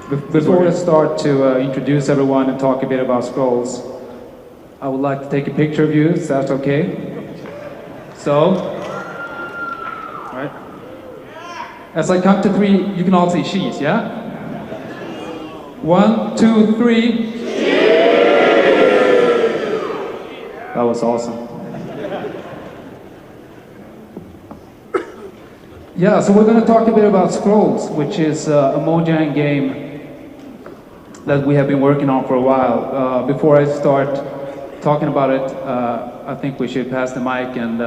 Before we start to introduce everyone and talk a bit about Scrolls, I would like to take a picture of you, if that's okay. So, right. As I count to 3, you can all say cheese, yeah? 1, 2, 3. That was awesome. Yeah, so we're going to talk a bit about Scrolls, which is a Mojang game that we have been working on for a while. Before I start talking about it, I think we should pass the mic and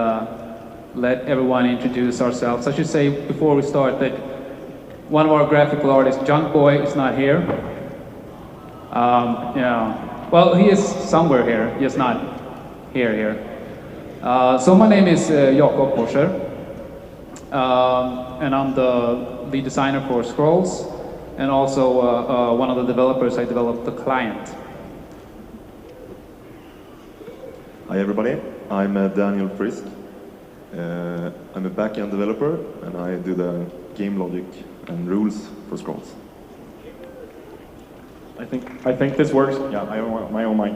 let everyone introduce ourselves. I should say before we start that one of our graphical artists, Junk Boy, is not here. Yeah, well, he is somewhere here, just not here. So my name is Jakob Porscher, and I'm the lead designer for Scrolls, and also one of the developers. I developed the client. Hi everybody, I'm Daniel Frisk. I'm a back-end developer and I do the game logic and rules for Scrolls. I think this works. Yeah, my own mic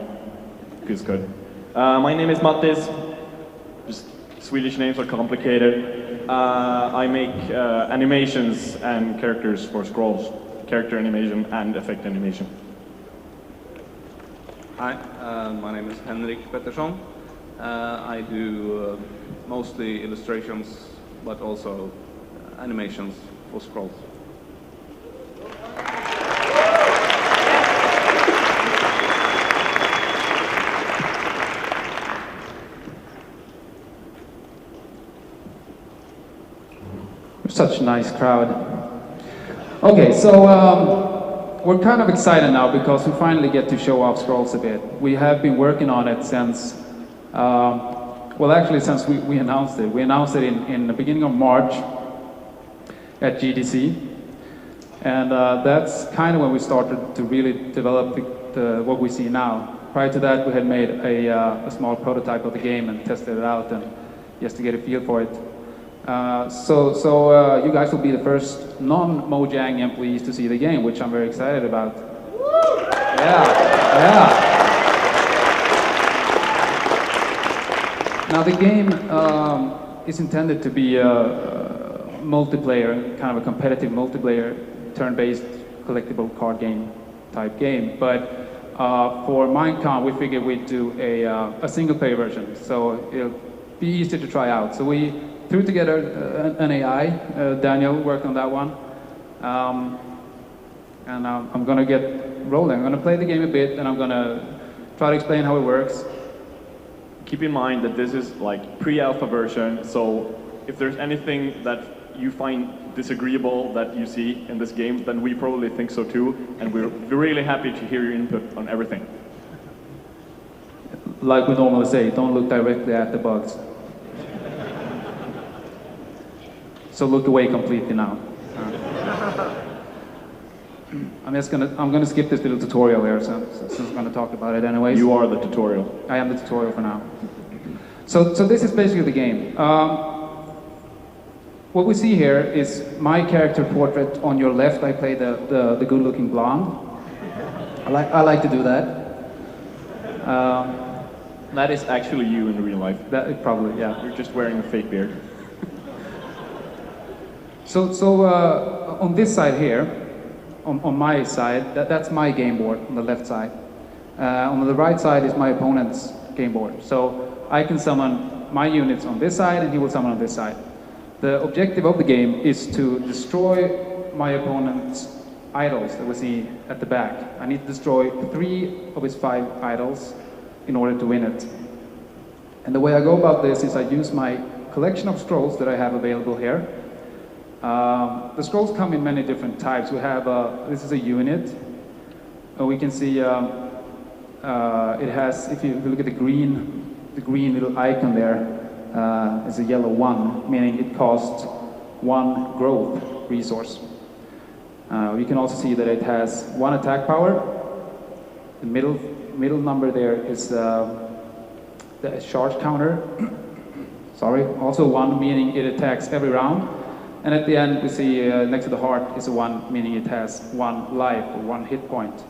is good. My name is Mattis. Just Swedish names are complicated. I make animations and characters for Scrolls. Character animation and effect animation. Hi, my name is Henrik Pettersson. I do mostly illustrations, but also animations for Scrolls. Such a nice crowd. Okay, so we're kind of excited now because we finally get to show off Scrolls a bit. We have been working on it since, well actually since we announced it. We announced it in the beginning of March at GDC. And that's kind of when we started to really develop what we see now. Prior to that, we had made a small prototype of the game and tested it out and just to get a feel for it. So you guys will be the first non-Mojang employees to see the game, which I'm very excited about. Yeah. Now the game is intended to be a multiplayer, kind of a competitive multiplayer, turn-based collectible card game type game. But for MineCon, we figured we'd do a single-player version, so it'll be easier to try out. So we threw together an AI. Daniel worked on that one. And I'm going to get rolling. I'm going to play the game a bit, and I'm going to try to explain how it works. Keep in mind that this is like pre-alpha version, so if there's anything that you find disagreeable that you see in this game, then we probably think so too, and we're really happy to hear your input on everything. Like we normally say, don't look directly at the bugs. So look away completely now. I'm gonna skip this little tutorial here, since I'm gonna talk about it anyways. You are the tutorial. I am the tutorial for now. So this is basically the game. What we see here is my character portrait on your left. I play the good-looking blonde. I like to do that. That is actually you in real life. That probably, yeah. You're just wearing a fake beard. So on this side here, on my side, that's my game board on the left side. On the right side is my opponent's game board. So I can summon my units on this side and he will summon on this side. The objective of the game is to destroy my opponent's idols that we see at the back. I need to destroy 3 of his 5 idols in order to win it. And the way I go about this is I use my collection of scrolls that I have available here. The scrolls come in many different types. We have, this is a unit. We can see it has, if you look at the green little icon there, is a yellow 1, meaning it costs 1 growth resource. We can also see that it has 1 attack power. The middle number there is the charge counter. Sorry, also 1, meaning it attacks every round. And at the end, we see next to the heart is a 1, meaning it has 1 life or 1 hit point.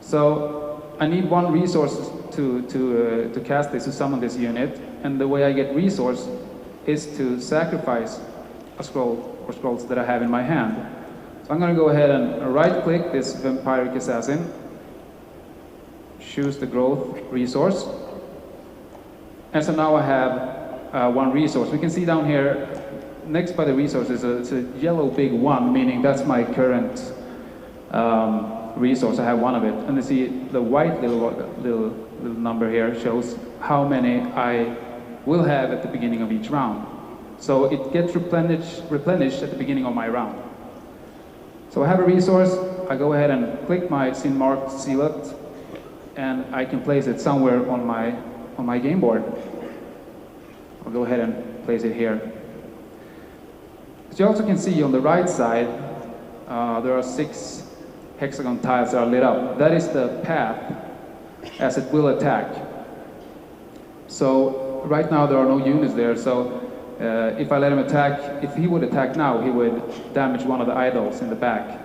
So I need 1 resource to cast this, to summon this unit. And the way I get resource is to sacrifice a scroll or scrolls that I have in my hand. So I'm going to go ahead and right-click this Vampiric Assassin, choose the growth resource, and so now I have 1 resource. We can see down here, next by the resource is a yellow big 1, meaning that's my current resource. I have 1 of it. And you see the white little number here shows how many I will have at the beginning of each round. So it gets replenished at the beginning of my round. So I have a resource, I go ahead and click my sin marked Zealot, and I can place it somewhere on my game board. I'll go ahead and place it here. As you also can see on the right side, there are 6 hexagon tiles that are lit up. That is the path as it will attack. So right now there are no units there, so if I let him attack, if he would attack now, he would damage one of the idols in the back.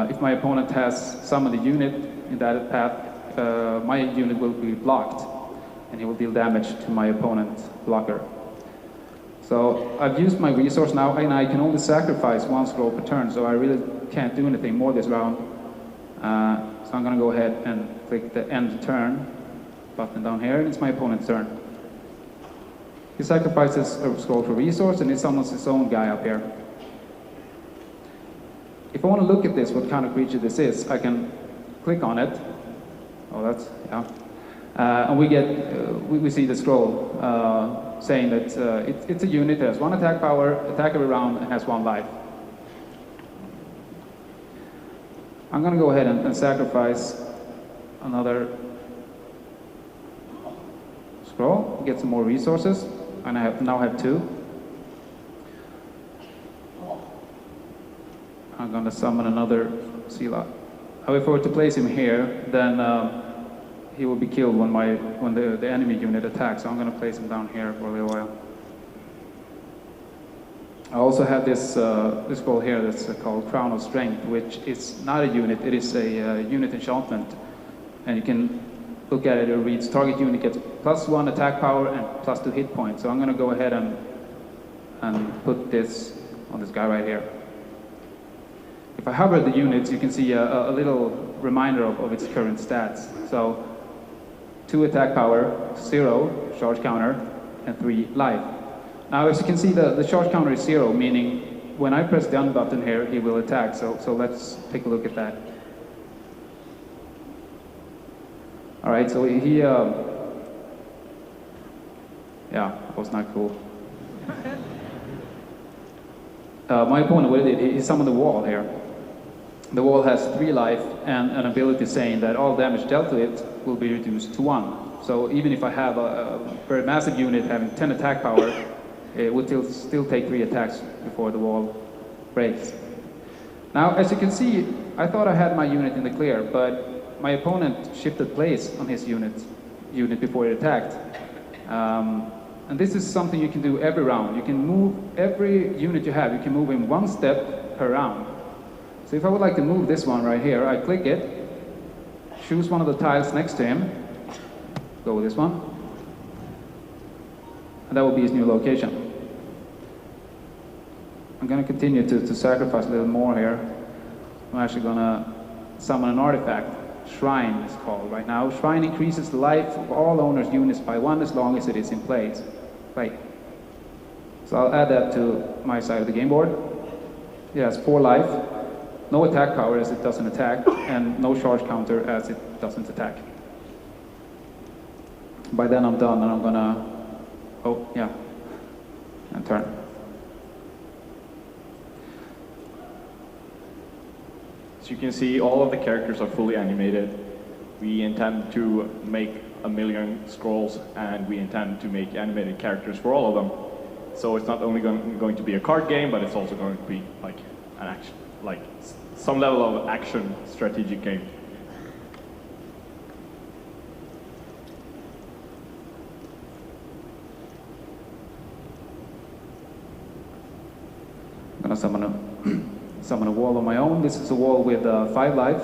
If my opponent has summoned a unit in that path, my unit will be blocked, and he will deal damage to my opponent's blocker. So I've used my resource now, and I can only sacrifice 1 scroll per turn, so I really can't do anything more this round. So I'm going to go ahead and click the end turn button down here, and it's my opponent's turn. He sacrifices a scroll for resource, and he summons his own guy up here. If I want to look at this, what kind of creature this is, I can click on it. Oh, that's, yeah. And we see the scroll saying that it's a unit that has 1 attack power, attack every round, and has 1 life. I'm going to go ahead and sacrifice another scroll, get some more resources, and I now have 2. I'm going to summon another Zealot. If I were to place him here, then he will be killed when the enemy unit attacks, so I'm going to place him down here for a little while. I also have this scroll here that's called Crown of Strength, which is not a unit, it is a unit enchantment. And you can look at it, it reads target unit gets +1 attack power and +2 hit points. So I'm going to go ahead and put this on this guy right here. If I hover the units, you can see a little reminder of its current stats. So 2 attack power, 0 charge counter, and 3 life. Now as you can see, the charge counter is 0, meaning when I press the down button here, he will attack. So let's take a look at that. All right, so he, yeah, that was not cool. My opponent, what he did, he summoned the wall here. The wall has 3 life and an ability saying that all damage dealt to it will be reduced to 1. So even if I have a very massive unit having 10 attack power, it would still take 3 attacks before the wall breaks. Now, as you can see, I thought I had my unit in the clear, but my opponent shifted place on his unit before it attacked. And this is something you can do every round. You can move every unit you have, you can move in 1 step per round. So if I would like to move this one right here, I click it, choose one of the tiles next to him, go with this one, and that will be his new location. I'm going to continue to sacrifice a little more here. I'm actually going to summon an artifact. Shrine is called right now. Shrine increases the life of all owners' units by 1 as long as it is in play. So I'll add that to my side of the game board. It has 4 life, no attack power as it doesn't attack, and no charge counter as it doesn't attack. By then I'm done, and I'm gonna, oh yeah, and turn. As you can see, all of the characters are fully animated. We intend to make 1,000,000 scrolls, and we intend to make animated characters for all of them. So it's not only going to be a card game, but it's also going to be like an action, like some level of action strategic game. gonna summon a wall on my own. This is a wall with 5 life,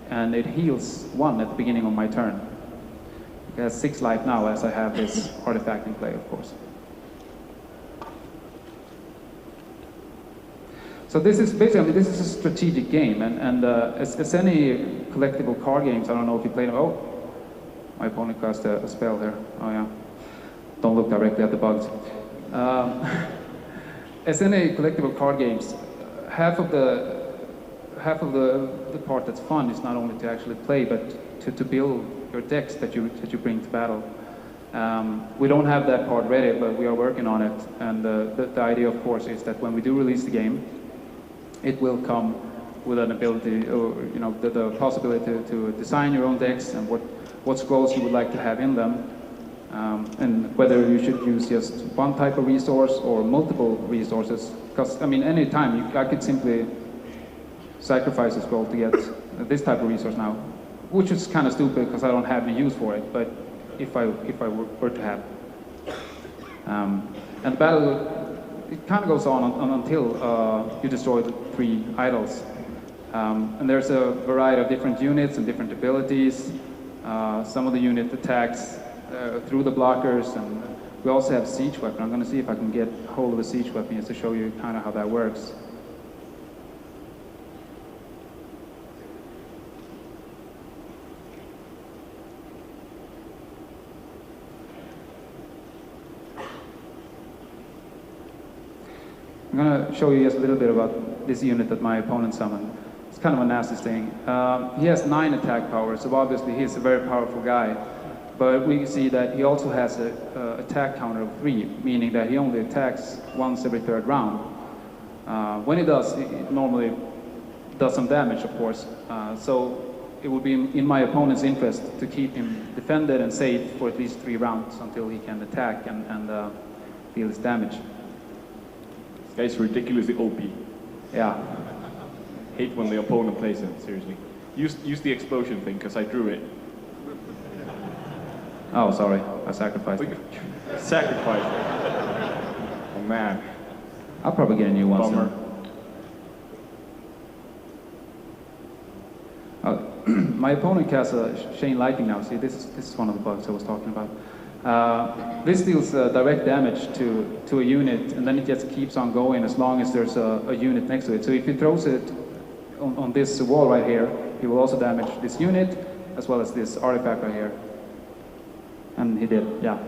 and it heals 1 at the beginning of my turn. It has 6 life now as I have this artifact in play, of course. So this is basically, I mean, this is a strategic game, and as any collectible card games, I don't know if you played them. Oh, my opponent cast a spell there. Oh yeah, don't look directly at the bugs. As any collectible card games, half of the part that's fun is not only to actually play, but to build your decks that you bring to battle. We don't have that part ready, but we are working on it. And the idea, of course, is that when we do release the game, it will come with an ability, or the possibility to design your own decks and what scrolls you would like to have in them, and whether you should use just one type of resource or multiple resources. Because I mean, any time I could simply sacrifice a scroll to get this type of resource now, which is kind of stupid because I don't have any use for it. But if I were to have, and the battle, it kind of goes on until you destroy the 3 idols. And there's a variety of different units and different abilities. Some of the unit attacks through the blockers, and we also have siege weapon. I'm going to see if I can get hold of a siege weapon just to show you kind of how that works. I'm going to show you just a little bit about this unit that my opponent summoned. It's kind of a nasty thing. He has 9 attack power, so obviously he's a very powerful guy. But we see that he also has an attack counter of 3, meaning that he only attacks once every 3rd round. When he does, it normally does some damage, of course. So it would be in my opponent's interest to keep him defended and safe for at least 3 rounds until he can attack and deal his damage. This guy's ridiculously OP. Yeah. Hate when the opponent plays it, seriously. Use the explosion thing, because I drew it. Oh, sorry. I sacrificed it. Sacrifice it. Oh, man. I'll probably get a new one Bummer. soon. My opponent casts a chain lightning now. See, this is one of the bugs I was talking about. This deals direct damage to a unit, and then it just keeps on going as long as there's a unit next to it. So if he throws it on this wall right here, he will also damage this unit as well as this artifact right here. And he did, yeah.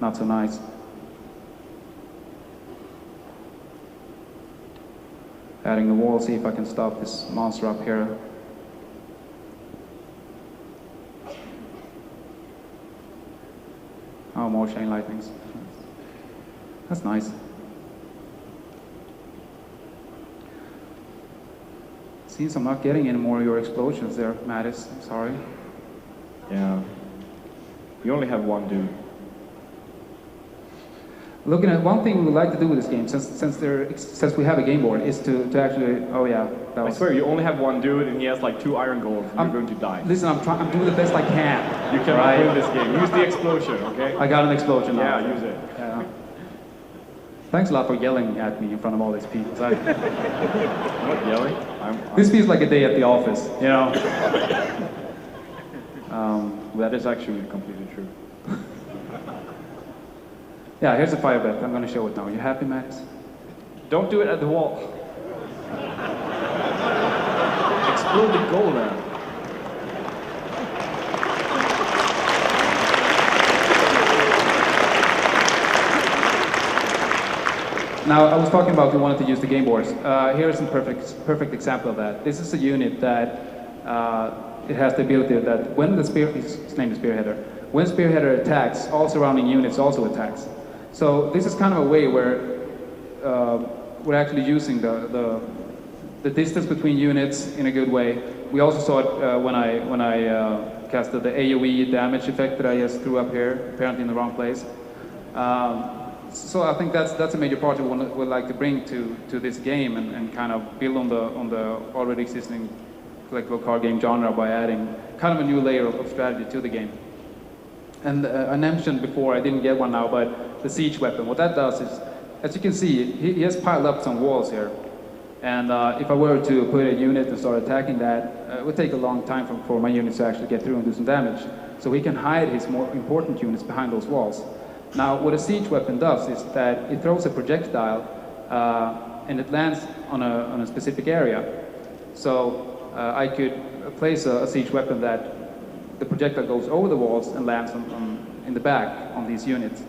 Not so nice. Adding the wall, see if I can stop this monster up here. Oh, more chain lightnings. That's nice. Seems I'm not getting any more of your explosions there, Mattis. I'm sorry. Yeah. We only have 1 dude. Looking at one thing we would like to do with this game, since we have a game board, is to actually. Oh yeah, that was. I swear, you only have 1 dude, and he has like 2 iron gold. And you're going to die. Listen, I'm doing the best I can. You cannot win this game. Use the explosion, okay? I got an explosion now. Yeah, use it. Yeah. Thanks a lot for yelling at me in front of all these people. I'm not yelling. This feels like a day at the office, you know. That is actually completely true. Yeah, here's a fire bet. I'm going to show it now. You happy, Max? Don't do it at the wall. Explode the goal now. Now, I was talking about we wanted to use the game boards. Here's a perfect example of that. This is a unit that it has the ability that when the his name is Spearheader, when Spearheader attacks, all surrounding units also attacks. So this is kind of a way where we're actually using the distance between units in a good way. We also saw it when I casted the AoE damage effect that I just threw up here, apparently in the wrong place. So I think that's a major part we would like to bring to this game and kind of build on the already existing collectible card game genre by adding kind of a new layer of strategy to the game. And I mentioned before, I didn't get one now, but the siege weapon. What that does is, as you can see, he has piled up some walls here. And if I were to put a unit and start attacking that, it would take a long time for my units to actually get through and do some damage. So he can hide his more important units behind those walls. Now, what a siege weapon does is that it throws a projectile and it lands on a specific area. So I could place a siege weapon that the projectile goes over the walls and lands in the back on these units.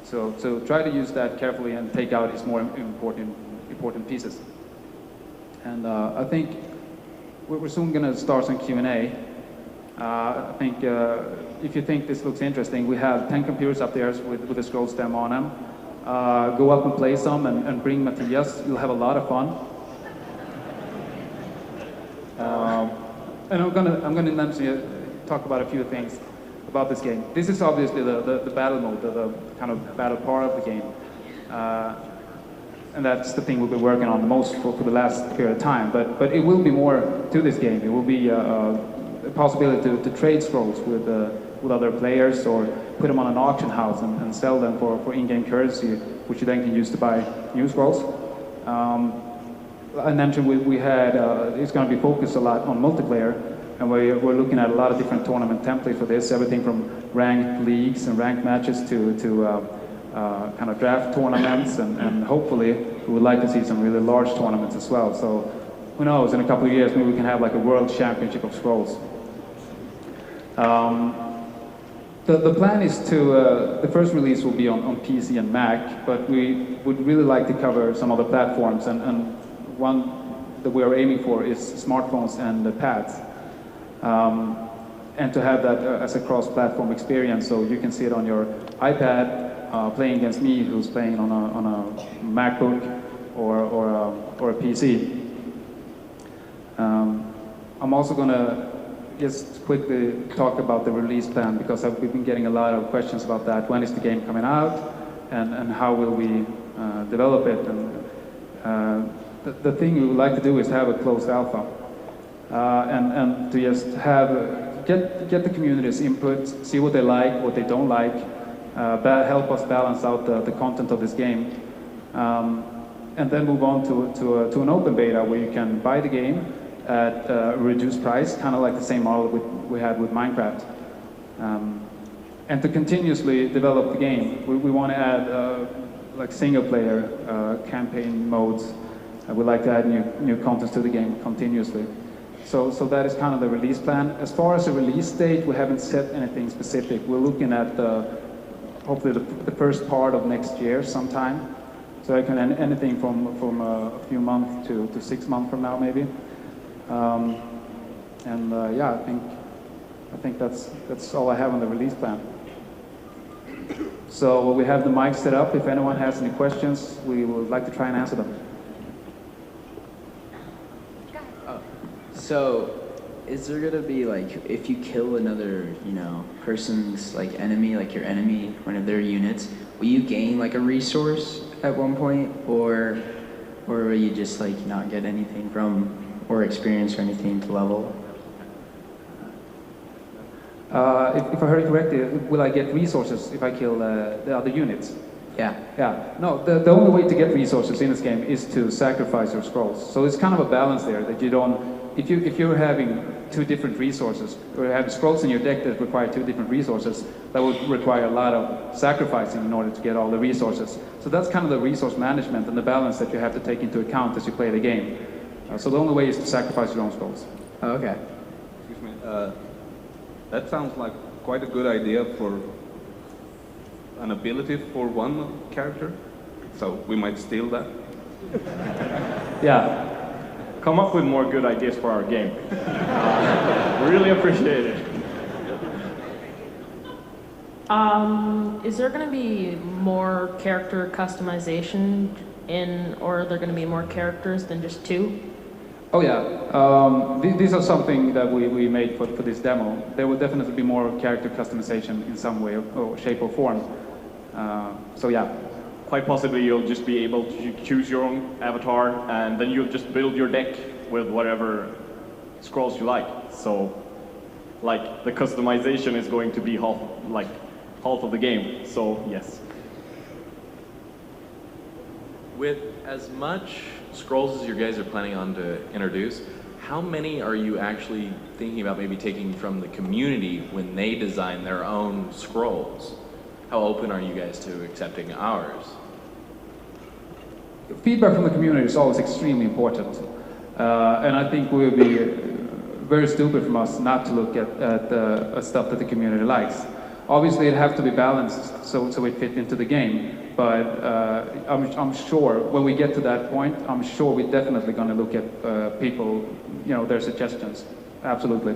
So try to use that carefully and take out his more important pieces. And I think we're soon going to start some Q&A. I think if you think this looks interesting, we have 10 computers up there with the scroll stem on them. Go up and play some and bring Matthias. You'll have a lot of fun. And I'm gonna talk about a few things about this game. This is obviously the battle mode, the kind of battle part of the game. And that's the thing we've been working on the most for the last period of time. But it will be more to this game. It will be a possibility to trade scrolls with other players, or put them on an auction house and sell them for in-game currency, which you then can use to buy new scrolls. I mentioned we had, it's going to be focused a lot on multiplayer, and we're looking at a lot of different tournament templates for this, everything from ranked leagues and ranked matches to kind of draft tournaments, and hopefully we would like to see some really large tournaments as well. So who knows, in a couple of years maybe we can have like a world championship of scrolls. The plan is to, the first release will be on PC and Mac, but we would really like to cover some other platforms, and one that we are aiming for is smartphones and the pads. And to have that as a cross-platform experience, so you can see it on your iPad, playing against me who's playing on a MacBook or a PC. I'm also going to just quickly talk about the release plan, because we've been getting a lot of questions about that. When is the game coming out, and how will we develop it? And the thing we would like to do is have a closed alpha, and to just get the community's input, see what they like, what they don't like, help us balance out the content of this game, and then move on to an open beta where you can buy the game at a reduced price, kind of like the same model we had with Minecraft. And to continuously develop the game. We want to add like single player campaign modes. We'd like to add new content to the game continuously. So that is kind of the release plan. As far as the release date, we haven't set anything specific. We're looking at hopefully the first part of next year sometime. So it can anything from a few months to 6 months from now maybe. Yeah, I think that's all I have on the release plan. So we have the mic set up. If anyone has any questions, we would like to try and answer them. So, is there gonna be like, if you kill another, person's like enemy, like your enemy, one of their units, will you gain like a resource at one point, or will you just like not get anything from, or experience or anything to level? If I heard it correctly, will I get resources if I kill the other units? Yeah. Yeah. No, the only way to get resources in this game is to sacrifice your scrolls. So it's kind of a balance there, that you don't. If you're having two different resources, or you have scrolls in your deck that require two different resources, that would require a lot of sacrificing in order to get all the resources. So that's kind of the resource management and the balance that you have to take into account as you play the game. So the only way is to sacrifice your own scrolls. Oh, okay. Excuse me. That sounds like quite a good idea for an ability for one character. So we might steal that. Yeah. Come up with more good ideas for our game. Really appreciate it. Is there going to be more character customization or are there going to be more characters than just 2? Oh yeah. These are something that we made for this demo. There will definitely be more character customization in some way or shape or form. So yeah. Quite possibly you'll just be able to choose your own avatar, and then you'll just build your deck with whatever scrolls you like. So, like, the customization is going to be half of the game. So yes. With as much scrolls as you guys are planning on to introduce, how many are you actually thinking about maybe taking from the community when they design their own scrolls? How open are you guys to accepting ours? Feedback from the community is always extremely important. And I think it would be very stupid from us not to look at stuff that the community likes. Obviously, it has to be balanced so it fits into the game. But I'm sure when we get to that point, I'm sure we're definitely going to look at people, their suggestions. Absolutely.